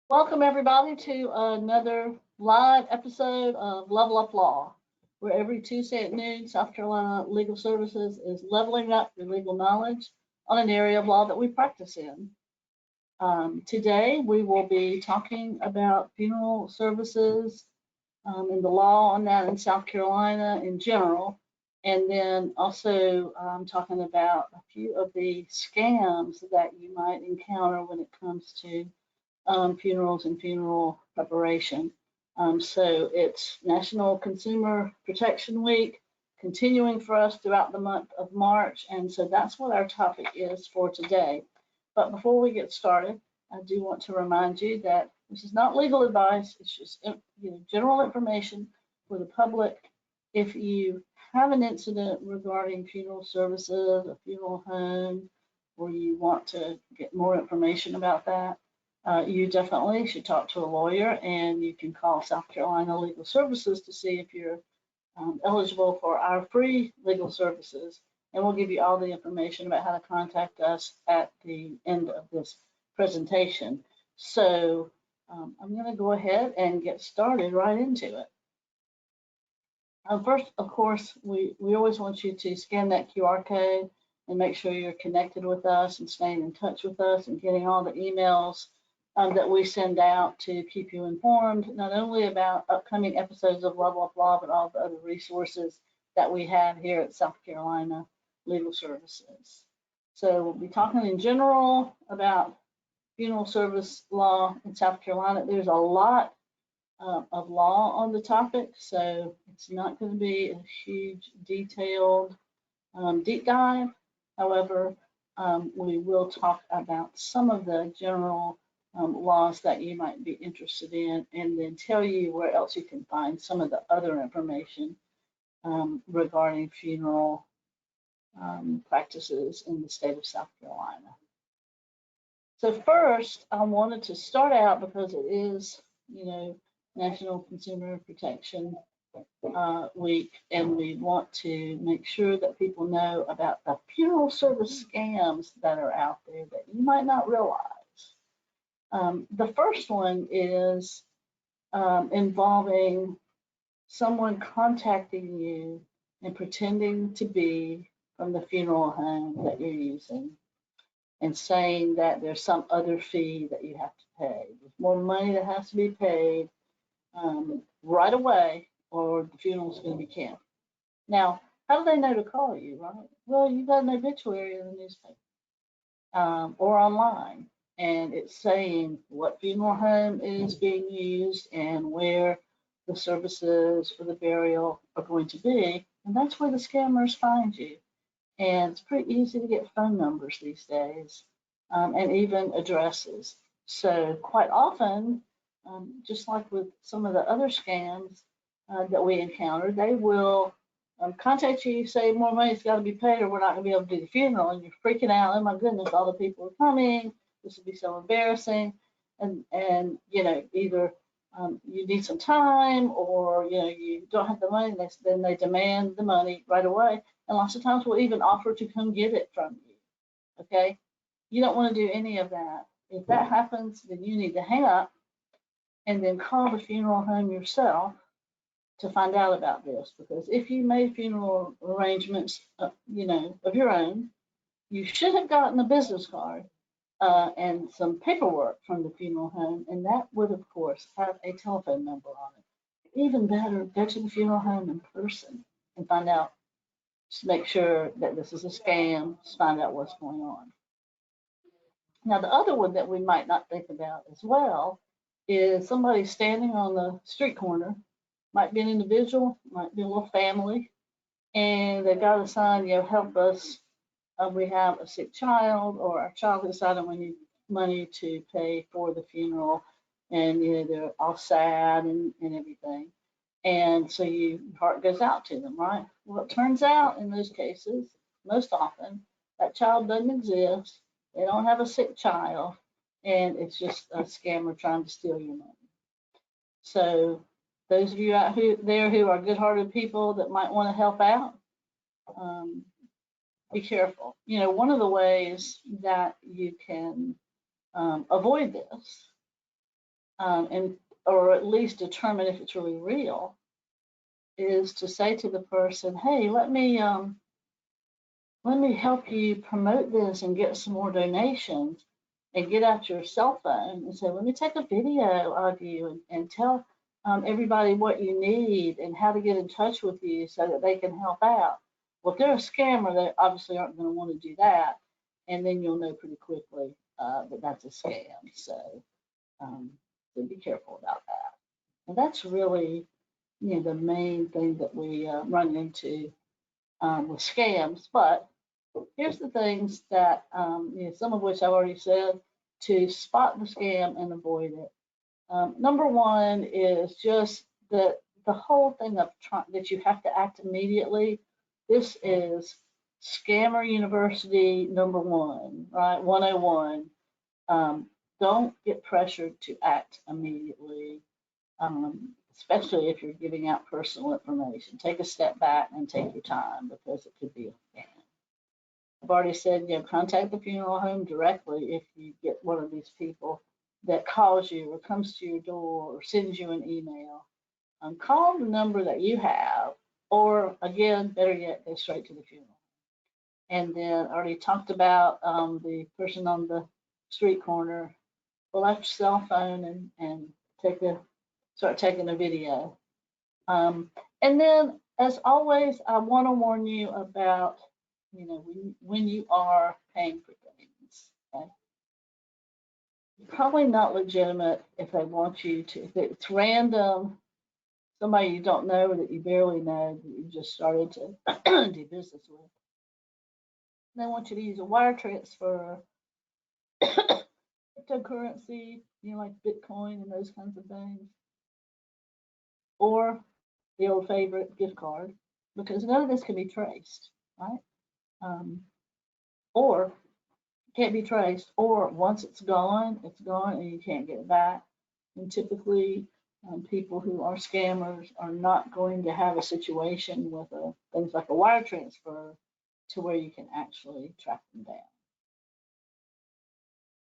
Welcome, everybody, to another live episode of Level Up Law, where every Tuesday at noon, South Carolina Legal Services is leveling up your legal knowledge on an area of law that we practice in. Today, we will be talking about funeral services and the law on that in South Carolina in general, and then also talking about a few of the scams that you might encounter when it comes to funerals and funeral preparation. So it's National Consumer Protection Week, continuing for us throughout the month of March. And so that's what our topic is for today. But before we get started, I do want to remind you that this is not legal advice. It's just general information for the public. If you have an incident regarding funeral services, a funeral home, or you want to get more information about that, you definitely should talk to a lawyer, and you can call South Carolina Legal Services to see if you're eligible for our free legal services. And we'll give you all the information about how to contact us at the end of this presentation. So I'm going to go ahead and get started right into it. First, of course, we always want you to scan that QR code and make sure you're connected with us and staying in touch with us and getting all the emails that we send out to keep you informed, not only about upcoming episodes of Level Up Law, but all the other resources that we have here at South Carolina Legal Services. So we'll be talking in general about funeral service law in South Carolina. There's a lot of law on the topic, so it's not going to be a huge, detailed, deep dive. However, we will talk about some of the general laws that you might be interested in, and then tell you where else you can find some of the other information regarding funeral practices in the state of South Carolina. So first, I wanted to start out because it is, National Consumer Protection Week, and we want to make sure that people know about the funeral service scams that are out there that you might not realize. The first one is involving someone contacting you and pretending to be from the funeral home that you're using and saying that there's some other fee that you have to pay. There's more money that has to be paid right away, or the funeral's going to be canceled. Now, how do they know to call you, right? Well, you got an obituary in the newspaper or online, and it's saying what funeral home is being used and where the services for the burial are going to be, and that's where the scammers find you. And it's pretty easy to get phone numbers these days, and even addresses. So quite often, just like with some of the other scams that we encounter, they will contact you, say more money's got to be paid, or we're not going to be able to do the funeral, and you're freaking out. Oh my goodness, all the people are coming. This would be so embarrassing, and either you need some time, or you don't have the money. Then they demand the money right away, and lots of times we'll even offer to come get it from you. Okay, you don't want to do any of that. If that happens, then you need to hang up and then call the funeral home yourself to find out about this, because if you made funeral arrangements, of your own, you should have gotten a business card and some paperwork from the funeral home, and that would, of course, have a telephone number on it. Even better, go to the funeral home in person and find out, just make sure that this is a scam, just find out what's going on. Now, the other one that we might not think about as well is somebody standing on the street corner, might be an individual, might be a little family, and they've got a sign, help us. We have a sick child, or our child decided we need money to pay for the funeral, and they're all sad and everything. And so your heart goes out to them, right? Well, it turns out in those cases, most often, that child doesn't exist. They don't have a sick child, and it's just a scammer trying to steal your money. So those of you out there who are good-hearted people that might want to help out, be careful. One of the ways that you can avoid this and or at least determine if it's really real, is to say to the person, "Hey, let me help you promote this and get some more donations," and get out your cell phone and say, "Let me take a video of you and tell everybody what you need and how to get in touch with you so that they can help out." Well, if they're a scammer, they obviously aren't going to want to do that. And then you'll know pretty quickly that that's a scam. Um, so be careful about that. And that's really, the main thing that we run into with scams. But here's the things that, some of which I've already said to spot the scam and avoid it. Number one is just the whole thing of that you have to act immediately. This is Scammer University number one, right? 101. Don't get pressured to act immediately, especially if you're giving out personal information. Take a step back and take your time because it could be a scam. I've already said, contact the funeral home directly if you get one of these people that calls you or comes to your door or sends you an email. Call the number that you have, or again, better yet, go straight to the funeral. And then I already talked about the person on the street corner. Pull out your cell phone and start taking a video. And then, as always, I want to warn you about, when you are paying for things. Okay? Probably not legitimate if they want you to, if it's random, somebody you don't know or that you barely know that you just started to do business with. They want you to use a wire transfer, cryptocurrency, like Bitcoin and those kinds of things, or the old favorite gift card, because none of this can be traced, right? Or can't be traced, or once it's gone, and you can't get it back. And typically, people who are scammers are not going to have a situation with things like a wire transfer to where you can actually track them down.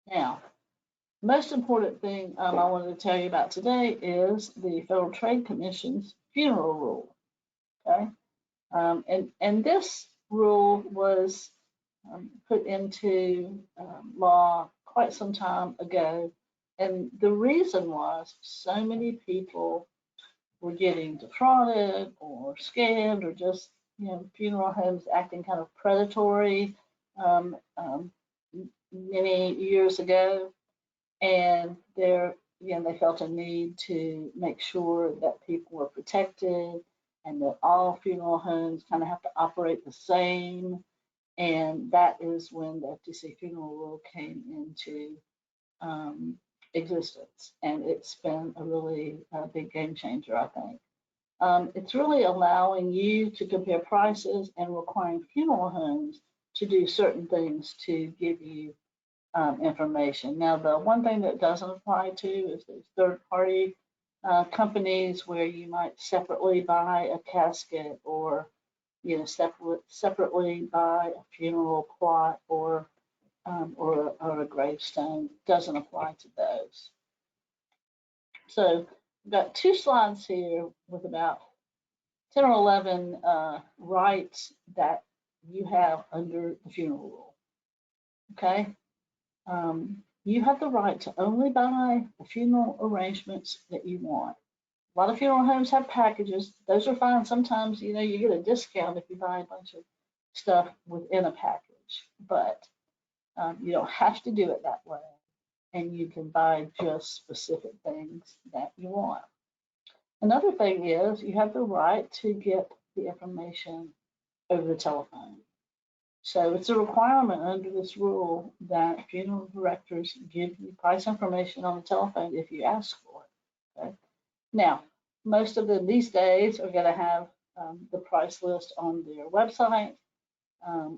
Now, most important thing I wanted to tell you about today is the Federal Trade Commission's funeral rule. Okay, and this rule was put into law quite some time ago, and the reason was so many people were getting defrauded or scammed, or just funeral homes acting kind of predatory many years ago, and they felt a need to make sure that people were protected and that all funeral homes kind of have to operate the same. And that is when the FTC funeral rule came into existence. And it's been a really big game changer, I think. It's really allowing you to compare prices and requiring funeral homes to do certain things to give you information. Now, the one thing that doesn't apply to is those third-party companies where you might separately buy a casket, or separately buy a funeral plot, or a gravestone. Doesn't apply to those. So we've got two slides here with about 10 or 11 rights that you have under the funeral rule. Okay. You have the right to only buy the funeral arrangements that you want. A lot of funeral homes have packages. Those are fine. Sometimes, you get a discount if you buy a bunch of stuff within a package, but you don't have to do it that way. And you can buy just specific things that you want. Another thing is you have the right to get the information over the telephone. So it's a requirement under this rule that funeral directors give you price information on the telephone if you ask for it. Okay? Now, most of them these days are going to have the price list on their website,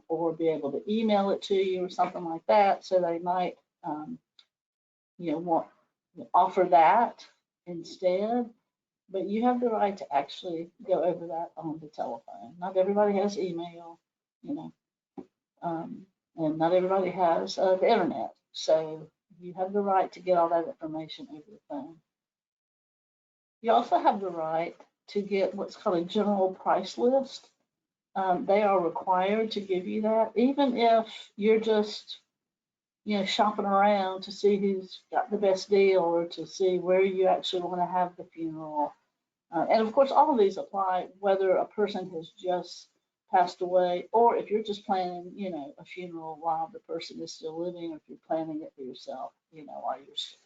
or be able to email it to you or something like that. So they might, offer that instead. But you have the right to actually go over that on the telephone. Not everybody has email, and not everybody has the internet. So You have the right to get all that information over the phone. You also have the right to get what's called a general price list. They are required to give you that, even if you're just, shopping around to see who's got the best deal or to see where you actually want to have the funeral. And of course, all of these apply whether a person has just passed away or if you're just planning, a funeral while the person is still living, or if you're planning it for yourself, while you're still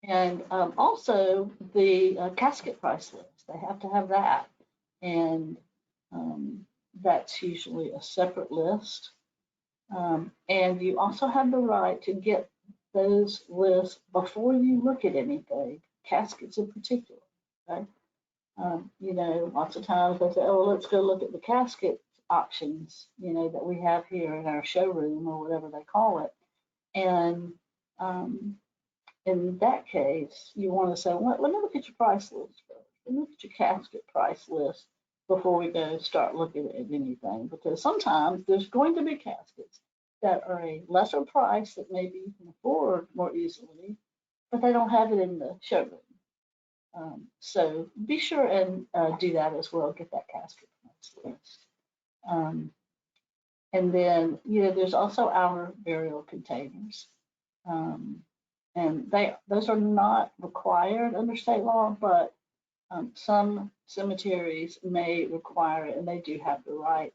living. And also the casket price list, they have to have that. And that's usually a separate list. And you also have the right to get those lists before you look at anything, caskets in particular. Okay? Lots of times they say, oh, let's go look at the casket options, that we have here in our showroom or whatever they call it. And in that case, you want to say, well, let me look at your price list first. Let me look at your casket price list before we go start looking at anything. Because sometimes there's going to be caskets that are a lesser price that maybe you can afford more easily, but they don't have it in the showroom. So be sure and do that as well. Get that casket price list. And then, there's also our burial containers. And those are not required under state law, but some cemeteries may require it, and they do have the right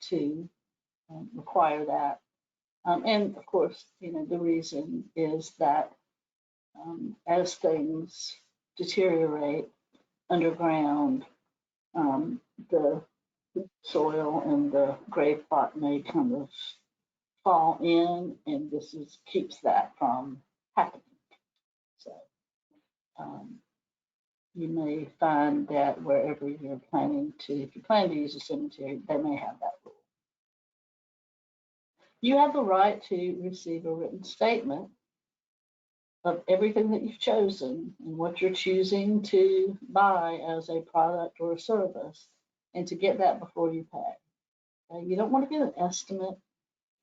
to require that. And of course, the reason is that as things deteriorate underground, the soil and the grave plot may kind of fall in, and this keeps that from happening. So you may find that wherever you're planning to, if you plan to use a cemetery, they may have that rule. You have the right to receive a written statement of everything that you've chosen and what you're choosing to buy as a product or a service, and to get that before you pay. You don't want to get an estimate.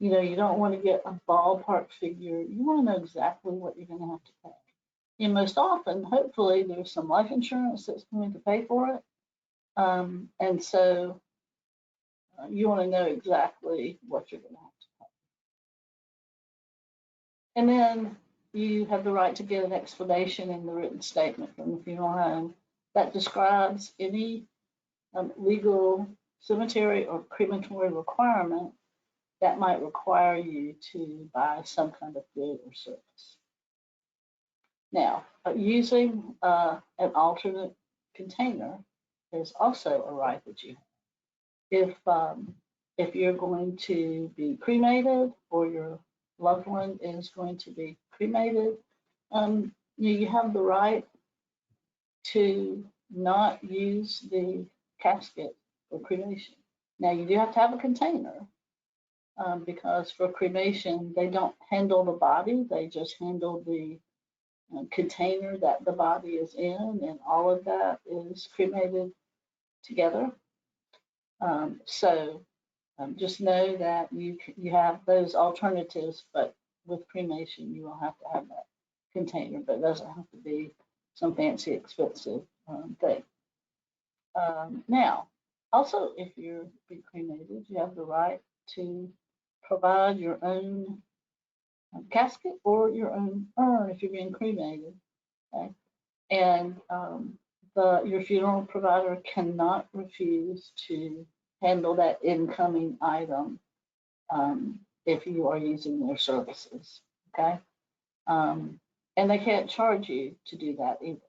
You don't want to get a ballpark figure. You want to know exactly what you're going to have to pay. And most often, hopefully, there's some life insurance that's going to pay for it. And so you want to know exactly what you're going to have to pay. And then you have the right to get an explanation in the written statement from the funeral home that describes any legal cemetery or crematory requirement that might require you to buy some kind of good or service. Now, using an alternate container is also a right that you have. If you're going to be cremated or your loved one is going to be cremated, you have the right to not use the casket for cremation. Now, you do have to have a container because for cremation, they don't handle the body, they just handle the container that the body is in, and all of that is cremated together. So just know that you have those alternatives, but with cremation, you will have to have that container, but it doesn't have to be some fancy, expensive thing. Now, also, if you're being cremated, you have the right to provide your own casket or your own urn if you're being cremated. Okay? And your funeral provider cannot refuse to handle that incoming item if you are using their services. Okay? And they can't charge you to do that either.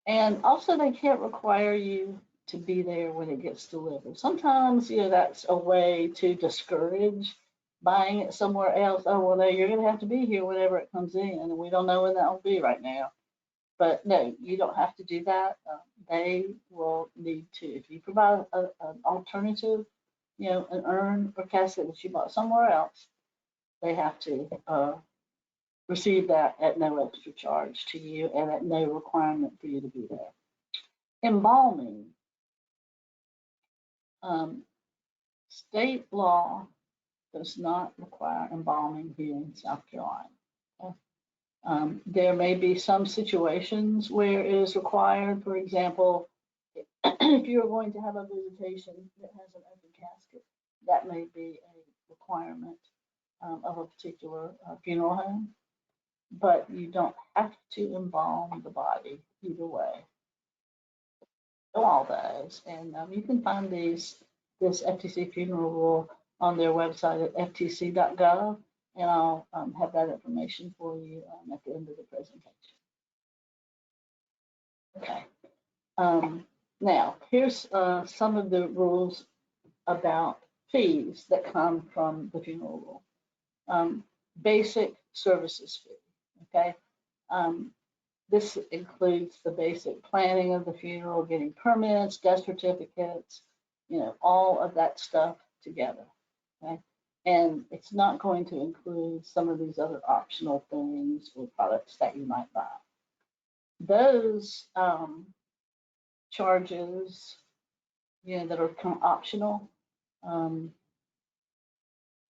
And also, they can't require you to be there when it gets delivered. Sometimes, that's a way to discourage buying it somewhere else. Oh, well, you're going to have to be here whenever it comes in, and we don't know when that will be right now. But no, you don't have to do that. They will need to, if you provide an alternative, an urn or casket that you bought somewhere else, they have to receive that at no extra charge to you and at no requirement for you to be there. Embalming. State law does not require embalming here in South Carolina. Okay? There may be some situations where it is required. For example, if you're going to have a visitation that has an open casket, that may be a requirement of a particular funeral home, but you don't have to embalm the body either way. All those, and you can find this FTC funeral rule on their website at ftc.gov, and I'll have that information for you at the end of the presentation. Okay. Now, here's some of the rules about fees that come from the funeral rule. Basic services fee, okay? This includes the basic planning of the funeral, getting permits, death certificates, all of that stuff together, okay? And it's not going to include some of these other optional things or products that you might buy. Those charges, that are kind of optional,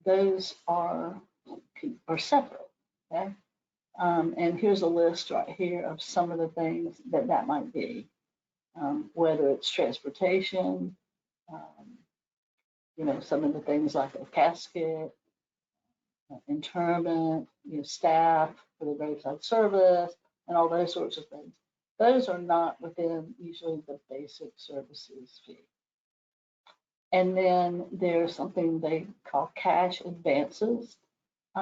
those are separate, okay? And here's a list right here of some of the things that might be, whether it's transportation, some of the things like a casket, interment, staff for the graveside service, and all those sorts of things. Those are not within usually the basic services fee. And then there's something they call cash advances.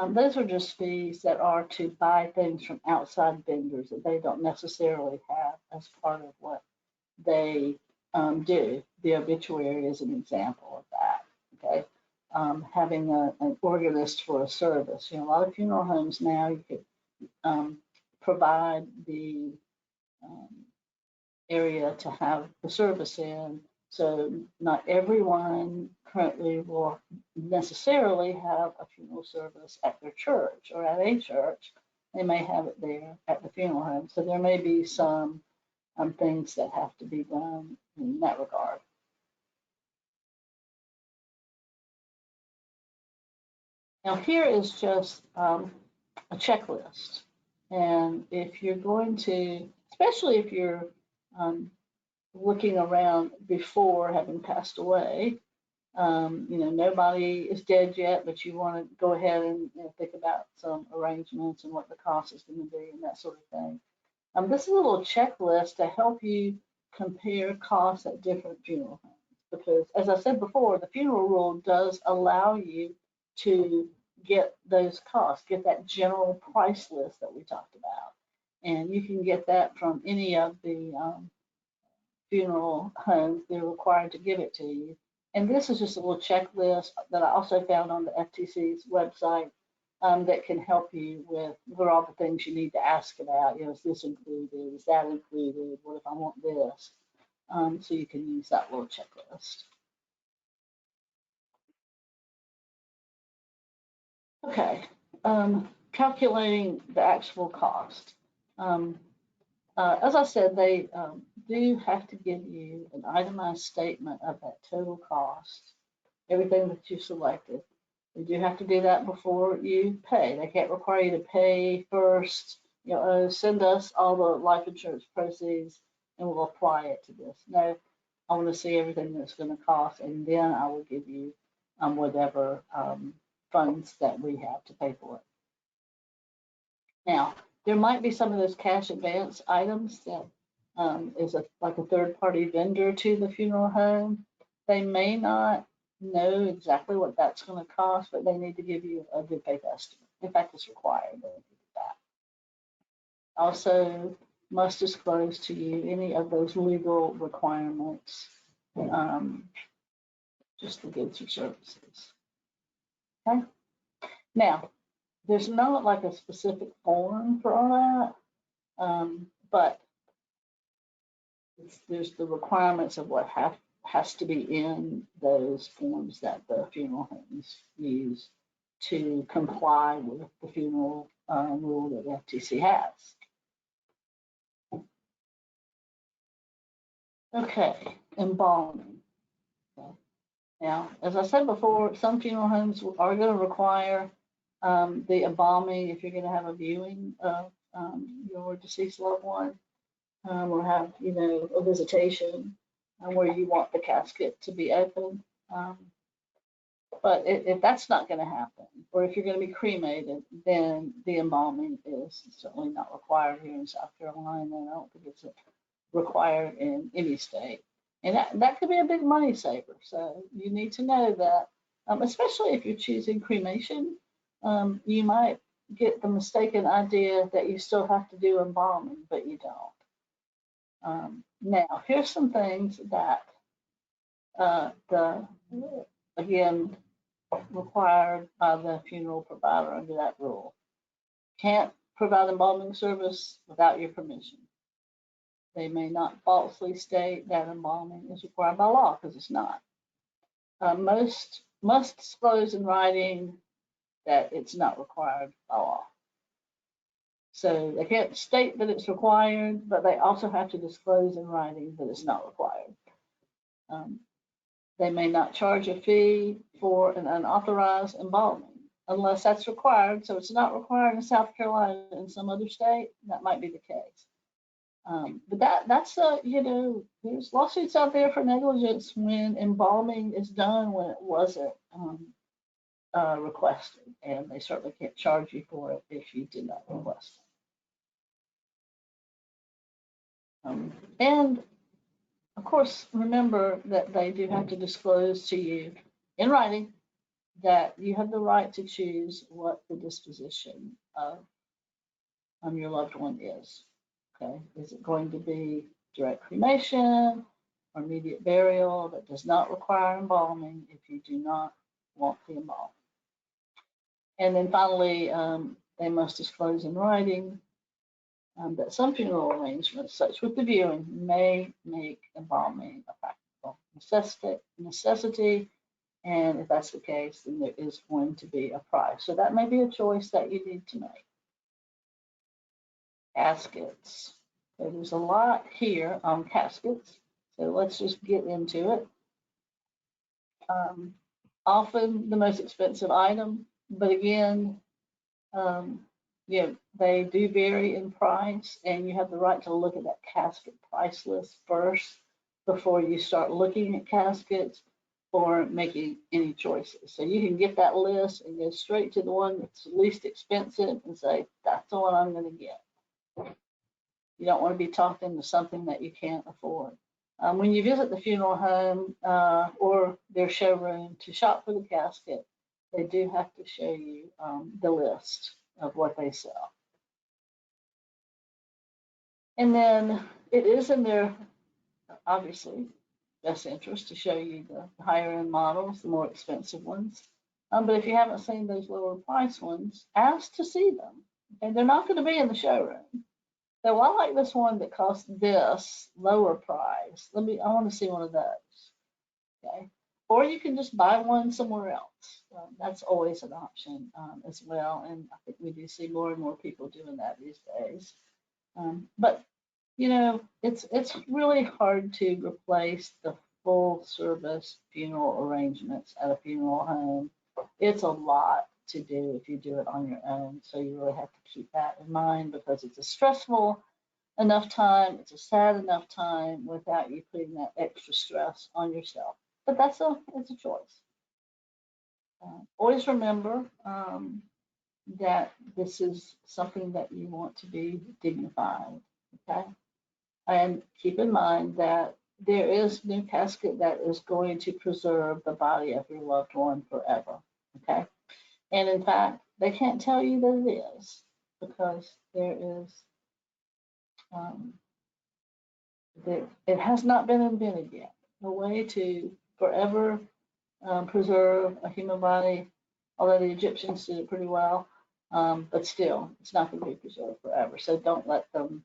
Those are just fees that are to buy things from outside vendors that they don't necessarily have as part of what they do. The obituary is an example of that, okay? Having an organist for a service. A lot of funeral homes now, you could provide the area to have the service in. So not everyone currently will necessarily have a funeral service at their church or at a church. They may have it there at the funeral home. So there may be some things that have to be done in that regard. Now here is just a checklist. And if you're going to, especially if you're looking around before having passed away, nobody is dead yet, but you want to go ahead and think about some arrangements and what the cost is going to be and that sort of thing. This is a little checklist to help you compare costs at different funeral homes, because as I said before, the funeral rule does allow you to get those costs, get that general price list that we talked about. And you can get that from any of the funeral homes. They're required to give it to you. And this is just a little checklist that I also found on the FTC's website that can help you with what are all the things you need to ask about. Is this included? Is that included? What if I want this? So you can use that little checklist. Okay, calculating the actual cost. As I said, they do have to give you an itemized statement of that total cost, everything that you selected. They do have to do that before you pay. They can't require you to pay first, send us all the life insurance proceeds and we'll apply it to this. No, I want to see everything that's going to cost, and then I will give you whatever funds that we have to pay for it. Now, there might be some of those cash advance items that is like a third-party vendor to the funeral home. They may not know exactly what that's going to cost, but they need to give you a good faith estimate. In fact, it's required that they do that. Also, must disclose to you any of those legal requirements, just the goods or services. Okay. Now, there's not like a specific form for all that, but there's the requirements of what has to be in those forms that the funeral homes use to comply with the funeral rule that the FTC has. Okay, embalming. Okay. Now, as I said before, some funeral homes are going to require the embalming if you're going to have a viewing of your deceased loved one, or have, a visitation where you want the casket to be open. Um, but if that's not going to happen, or if you're going to be cremated, then the embalming is certainly not required here in South Carolina. And I don't think it's required in any state. And that could be a big money saver. So you need to know that, especially if you're choosing cremation, you might get the mistaken idea that you still have to do embalming, but you don't. Now, here's some things that again, required by the funeral provider under that rule. Can't provide embalming service without your permission. They may not falsely state that embalming is required by law, because it's not. Most must disclose in writing that it's not required by law. So they can't state that it's required, but they also have to disclose in writing that it's not required. They may not charge a fee for an unauthorized embalming unless that's required. So it's not required in South Carolina. In some other state, that might be the case. But that's there's lawsuits out there for negligence when embalming is done when it wasn't requested, and they certainly can't charge you for it if you did not request it. And of course, remember that they do have to disclose to you in writing that you have the right to choose what the disposition of your loved one is. Okay, is it going to be direct cremation or immediate burial that does not require embalming if you do not want the embalming? And then finally, they must disclose in writing that some funeral arrangements, such with the viewing, may make embalming a practical necessity. And if that's the case, then there is going to be a price. So that may be a choice that you need to make. Caskets. So there's a lot here on caskets. So let's just get into it. Often the most expensive item, but again, they do vary in price, and you have the right to look at that casket price list first before you start looking at caskets or making any choices. So you can get that list and go straight to the one that's least expensive and say, that's the one I'm going to get. You don't want to be talked into something that you can't afford. When you visit the funeral home or their showroom to shop for the casket, they do have to show you the list of what they sell. And then it is in their, obviously, best interest to show you the higher end models, the more expensive ones. But if you haven't seen those lower price ones, ask to see them. And they're not going to be in the showroom. So I like this one that costs this lower price. I want to see one of those. Okay. Or you can just buy one somewhere else. That's always an option as well. And I think we do see more and more people doing that these days. But it's really hard to replace the full service funeral arrangements at a funeral home. It's a lot to do if you do it on your own. So you really have to keep that in mind, because it's a stressful enough time, it's a sad enough time without you putting that extra stress on yourself. But it's a choice. Always remember that this is something that you want to be dignified. Okay. And keep in mind that there is no casket that is going to preserve the body of your loved one forever. Okay. And in fact, they can't tell you that it is, because there is, it has not been invented yet. A way to forever preserve a human body, although the Egyptians did it pretty well, but still, it's not going to be preserved forever. So don't let them.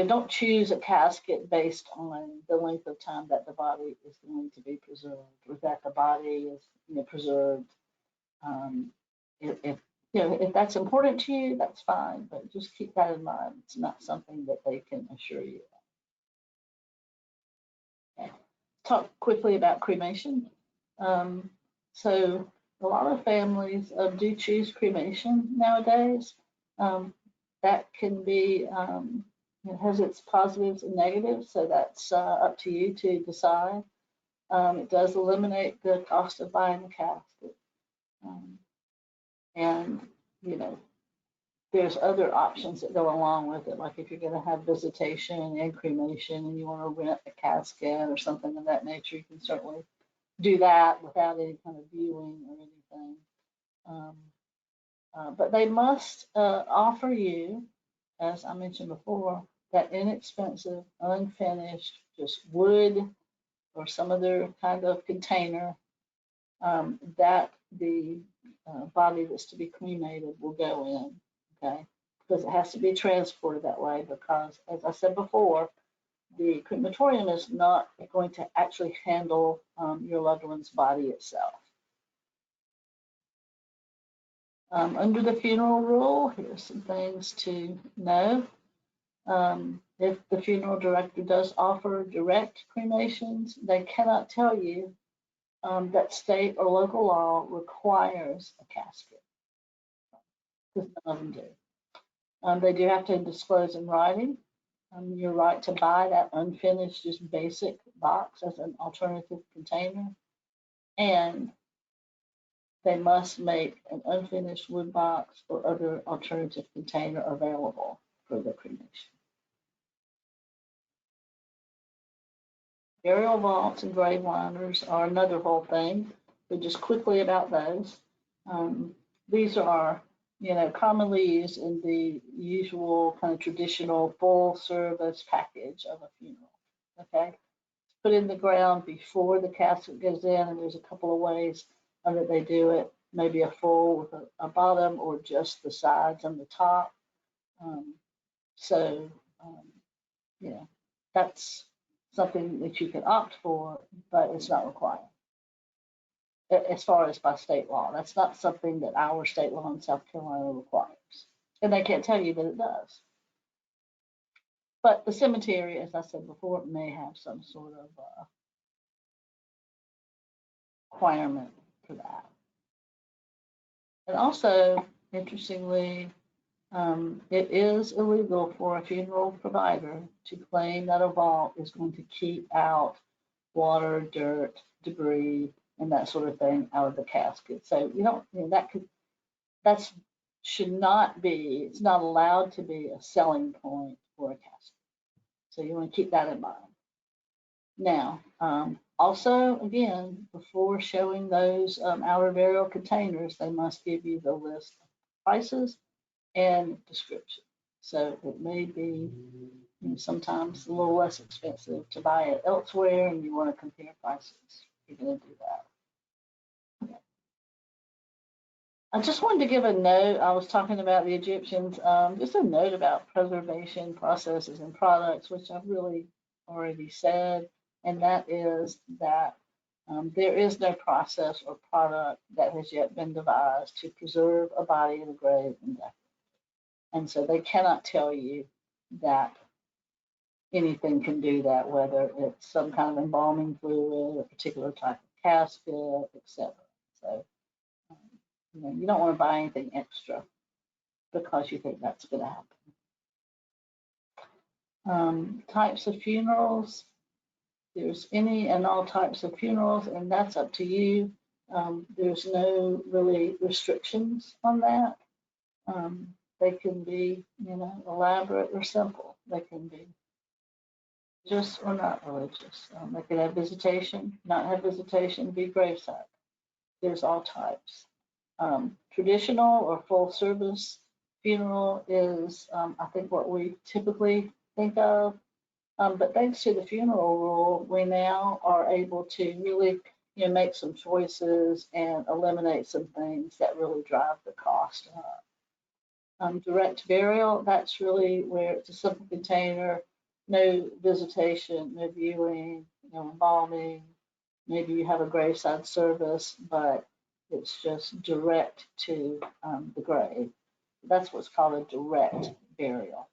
Don't choose a casket based on the length of time that the body is going to be preserved, or that the body is preserved. If that's important to you, that's fine, but just keep that in mind. It's not something that they can assure you of. Okay. Talk quickly about cremation. So a lot of families do choose cremation nowadays. That can be, it has its positives and negatives, so that's up to you to decide. It does eliminate the cost of buying a casket. Um, and, you know, there's other options that go along with it, like if you're going to have visitation and cremation and you want to rent a casket or something of that nature, you can certainly do that without any kind of viewing or anything. Um, but they must offer you, as I mentioned before, that inexpensive, unfinished, just wood or some other kind of container that the body that's to be cremated will go in, okay? Because it has to be transported that way because, as I said before, the crematorium is not going to actually handle your loved one's body itself. Under the funeral rule, here's some things to know. If the funeral director does offer direct cremations, they cannot tell you that state or local law requires a casket, because none of them do. They do have to disclose in writing your right to buy that unfinished, just basic box as an alternative container, and they must make an unfinished wood box or other alternative container available for the cremation. Burial vaults and grave liners are another whole thing, but just quickly about those. These are, commonly used in the usual kind of traditional full service package of a funeral. Okay, it's put in the ground before the casket goes in, and there's a couple of ways that they do it. Maybe a full with a bottom, or just the sides and the top. So, that's something that you can opt for, but it's not required as far as by state law. That's not something that our state law in South Carolina requires. And they can't tell you that it does. But the cemetery, as I said before, may have some sort of requirement for that. And also, interestingly, it is illegal for a funeral provider to claim that a vault is going to keep out water, dirt, debris, and that sort of thing out of the casket. So that should not be, it's not allowed to be a selling point for a casket. So you want to keep that in mind. Now, also, again, before showing those outer burial containers, they must give you the list of prices and description. So it may be sometimes a little less expensive to buy it elsewhere, and you want to compare prices. You're going to do that. I just wanted to give a note. I was talking about the Egyptians. Just a note about preservation processes and products, which I've really already said, and that is that there is no process or product that has yet been devised to preserve a body in a grave indefinitely. And so they cannot tell you that anything can do that, whether it's some kind of embalming fluid, a particular type of casket, etc. So, you don't want to buy anything extra because you think that's going to happen. Types of funerals. There's any and all types of funerals, and that's up to you. There's no really restrictions on that. They can be, elaborate or simple. They can be religious or not religious. They can have visitation, not have visitation, be graveside. There's all types. Traditional or full service funeral is, I think, what we typically think of. But thanks to the funeral rule, we now are able to really, make some choices and eliminate some things that really drive the cost up. Direct burial, that's really where it's a simple container, no visitation, no viewing, no embalming. Maybe you have a graveside service, but it's just direct to the grave. That's what's called a direct burial.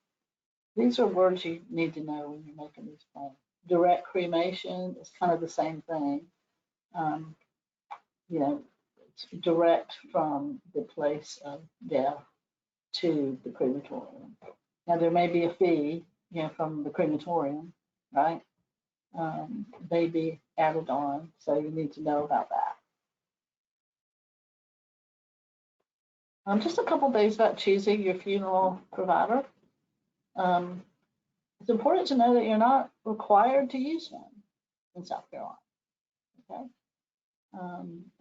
These are words you need to know when you're making these plans. Direct cremation is kind of the same thing. you know, direct from the place of death to the crematorium. Now, there may be a fee, from the crematorium, right? May be added on, so you need to know about that. Just a couple things about choosing your funeral provider. It's important to know that you're not required to use one in South Carolina. Okay.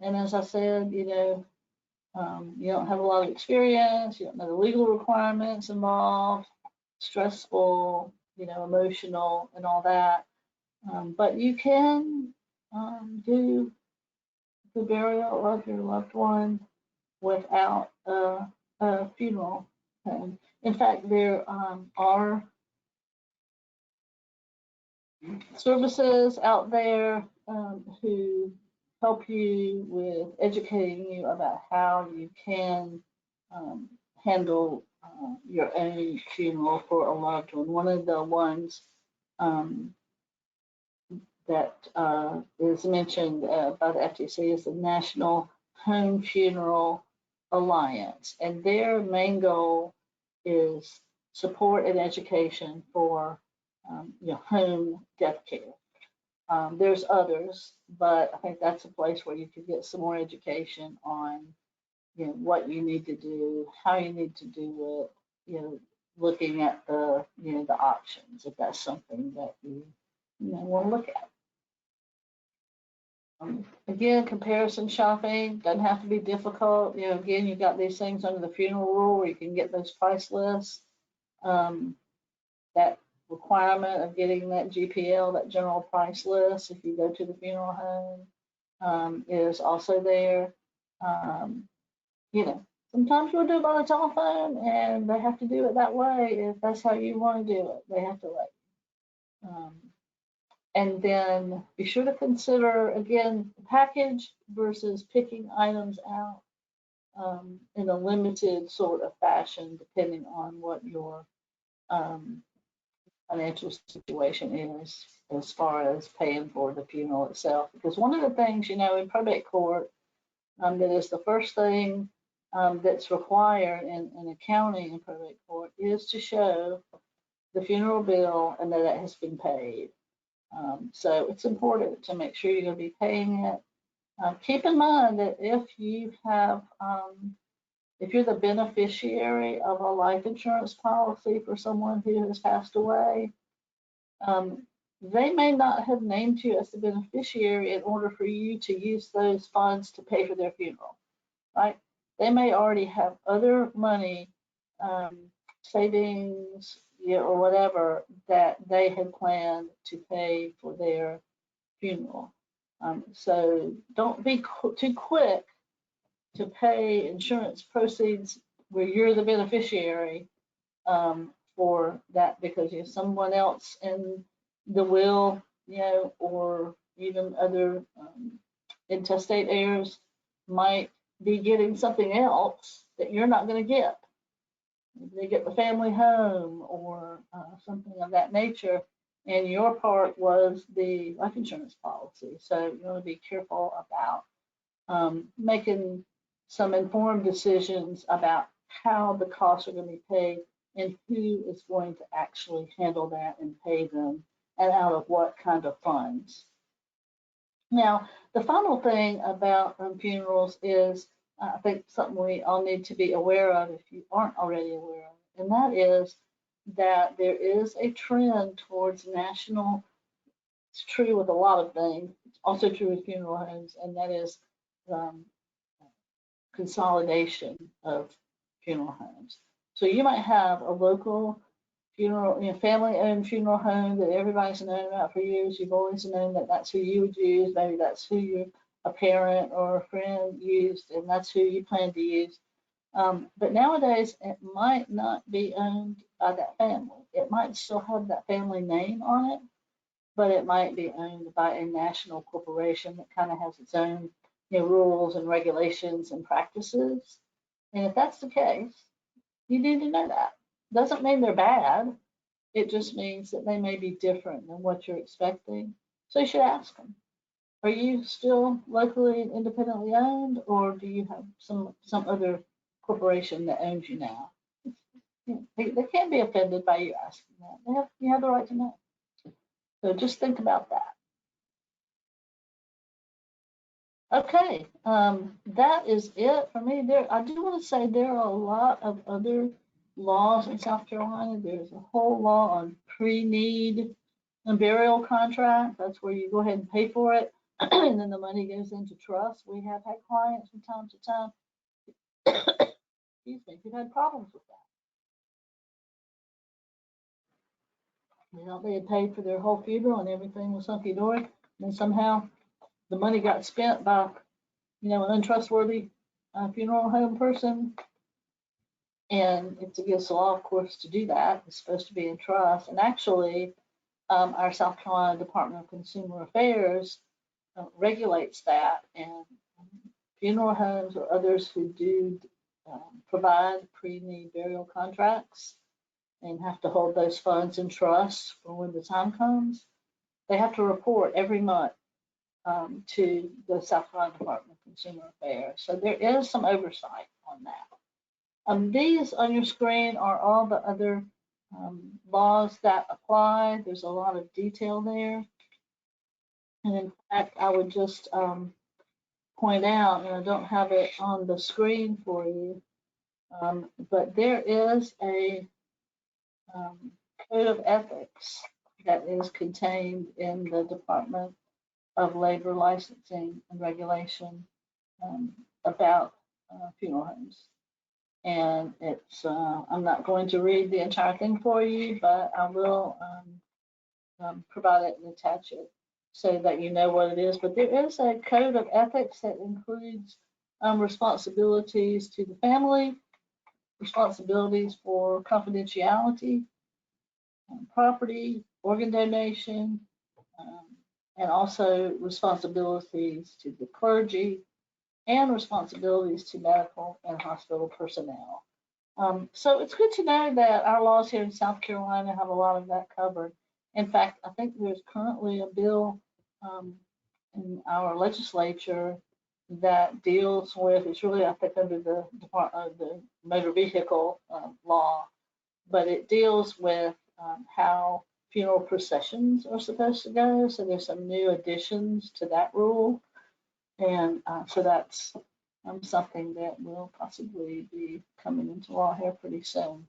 And as I said, you don't have a lot of experience, you don't know the legal requirements involved, stressful, emotional and all that. But you can do the burial of your loved one without a funeral home. In fact, there are services out there who help you with educating you about how you can handle your own funeral for a loved one. One of the ones that is mentioned by the FTC is the National Home Funeral Alliance, and their main goal is support and education for home death care. There's others, but I think that's a place where you could get some more education on what you need to do, how you need to do it, looking at the the options if that's something that you want to look at. Again, comparison shopping doesn't have to be difficult. Again, you got these things under the funeral rule where you can get those price lists. That requirement of getting that GPL, that general price list, if you go to the funeral home, is also there. Sometimes we'll do it by the telephone, and they have to do it that way. If that's how you want to do it, they have to let you. And then be sure to consider, again, the package versus picking items out in a limited sort of fashion, depending on what your financial situation is as far as paying for the funeral itself. Because one of the things, in probate court, that is the first thing that's required in accounting in probate court is to show the funeral bill and that it has been paid. So it's important to make sure you're going to be paying it. Keep in mind that if you have, if you're the beneficiary of a life insurance policy for someone who has passed away, they may not have named you as the beneficiary in order for you to use those funds to pay for their funeral, right? They may already have other money, savings, or whatever that they had planned to pay for their funeral. So don't be too quick to pay insurance proceeds where you're the beneficiary for that, because someone else in the will, or even other intestate heirs might be getting something else that you're not going to get. They get the family home or something of that nature, and your part was the life insurance policy. So you want to be careful about making some informed decisions about how the costs are going to be paid and who is going to actually handle that and pay them, and out of what kind of funds. Now, the final thing about funerals is, I think, something we all need to be aware of if you aren't already aware of it, and that is that there is a trend towards national, it's true with a lot of things, it's also true with funeral homes, and that is consolidation of funeral homes. So you might have a local funeral, family-owned funeral home that everybody's known about for years. You've always known that that's who you would use. Maybe that's who a parent or a friend used, and that's who you plan to use. But nowadays, it might not be owned by that family. It might still have that family name on it, but it might be owned by a national corporation that kind of has its own rules and regulations and practices. And if that's the case, you need to know that. Doesn't mean they're bad. It just means that they may be different than what you're expecting. So you should ask them. Are you still locally and independently owned, or do you have some other corporation that owns you now? They can't be offended by you asking that. You have the right to know. So just think about that. Okay, that is it for me. I do want to say there are a lot of other laws in South Carolina. There's a whole law on pre-need and burial contract. That's where you go ahead and pay for it, and then the money goes into trust. We have had clients from time to time, excuse me, who've had problems with that. They had paid for their whole funeral and everything was hunky dory, and then somehow the money got spent by an untrustworthy funeral home person. And it's against the law, of course, to do that. It's supposed to be in trust. And actually, our South Carolina Department of Consumer Affairs regulates that. And funeral homes or others who do provide pre-need burial contracts and have to hold those funds in trust for when the time comes, they have to report every month to the South Carolina Department of Consumer Affairs. So there is some oversight on that. These on your screen are all the other laws that apply. There's a lot of detail there. And in fact, I would just point out, and I don't have it on the screen for you, but there is a code of ethics that is contained in the Department of Labor Licensing and Regulation about funeral homes. And it's, I'm not going to read the entire thing for you, but I will provide it and attach it so that you know what it is. But there is a code of ethics that includes responsibilities to the family, responsibilities for confidentiality, property, organ donation, and also responsibilities to the clergy and responsibilities to medical and hospital personnel. So it's good to know that our laws here in South Carolina have a lot of that covered. In fact, I think there's currently a bill in our legislature that deals with, it's really, I think, under the Department of the Motor Vehicle law, but it deals with how funeral processions are supposed to go. So there's some new additions to that rule. And so that's something that will possibly be coming into law here pretty soon.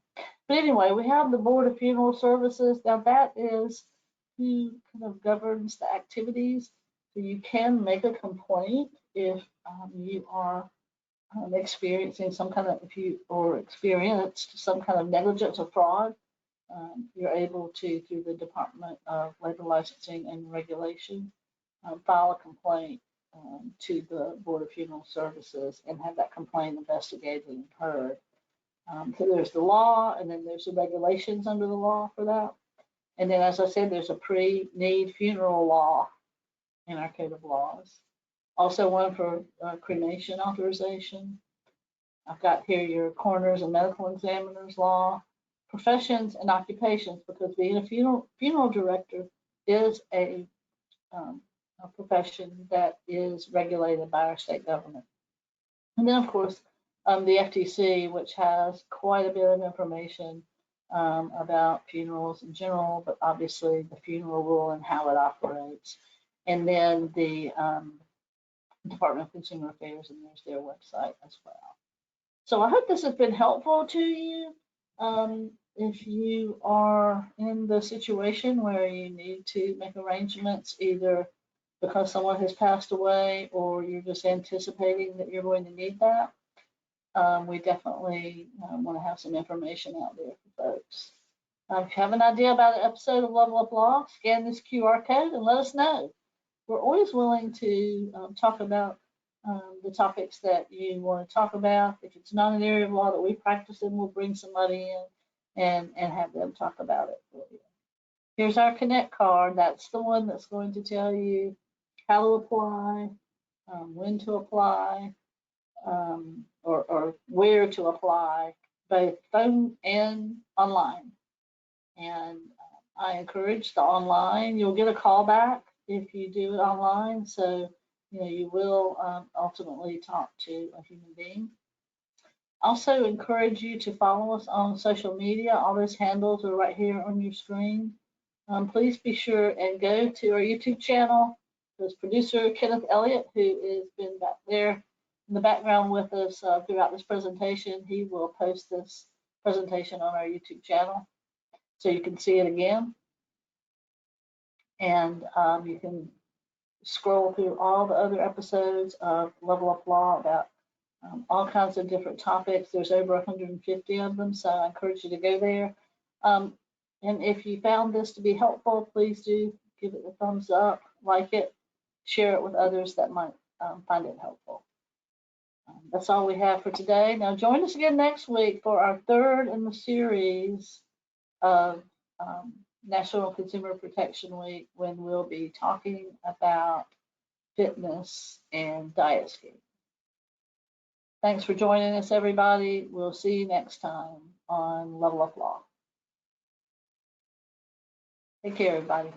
But anyway, we have the Board of Funeral Services. Now that is who kind of governs the activities. So you can make a complaint if you are experiencing some kind of, experienced some kind of negligence or fraud. You're able to, through the Department of Labor Licensing and Regulation, file a complaint to the Board of Funeral Services and have that complaint investigated and heard. So there's the law, and then there's the regulations under the law for that. And then, as I said, there's a pre-need funeral law in our code of laws. Also one for cremation authorization. I've got here your coroners and medical examiners law, professions and occupations, because being a funeral director is a profession that is regulated by our state government. And then, of course, the FTC, which has quite a bit of information about funerals in general, but obviously the funeral rule and how it operates. And then the Department of Consumer Affairs, and there's their website as well. So I hope this has been helpful to you. If you are in the situation where you need to make arrangements, either because someone has passed away or you're just anticipating that you're going to need that, we definitely want to have some information out there for folks. If you have an idea about an episode of Level Up Law, scan this QR code and let us know. We're always willing to talk about the topics that you want to talk about. If it's not an area of law that we practice in, we'll bring somebody in and have them talk about it for you. Here's our Connect card. That's the one that's going to tell you how to apply, when to apply, or where to apply, both phone and online. And I encourage the online. You'll get a call back if you do it online. So, you will ultimately talk to a human being. Also encourage you to follow us on social media. All those handles are right here on your screen. Please be sure and go to our YouTube channel. There's producer Kenneth Elliott, who has been back there in the background with us throughout this presentation. He will post this presentation on our YouTube channel so you can see it again. And you can scroll through all the other episodes of Level Up Law about all kinds of different topics. There's over 150 of them, so I encourage you to go there. And if you found this to be helpful, please do give it a thumbs up, like it, share it with others that might find it helpful. That's all we have for today. Now join us again next week for our third in the series of National Consumer Protection Week, when we'll be talking about fitness and diet scheme. Thanks for joining us, everybody. We'll see you next time on Level Up Law. Take care, everybody.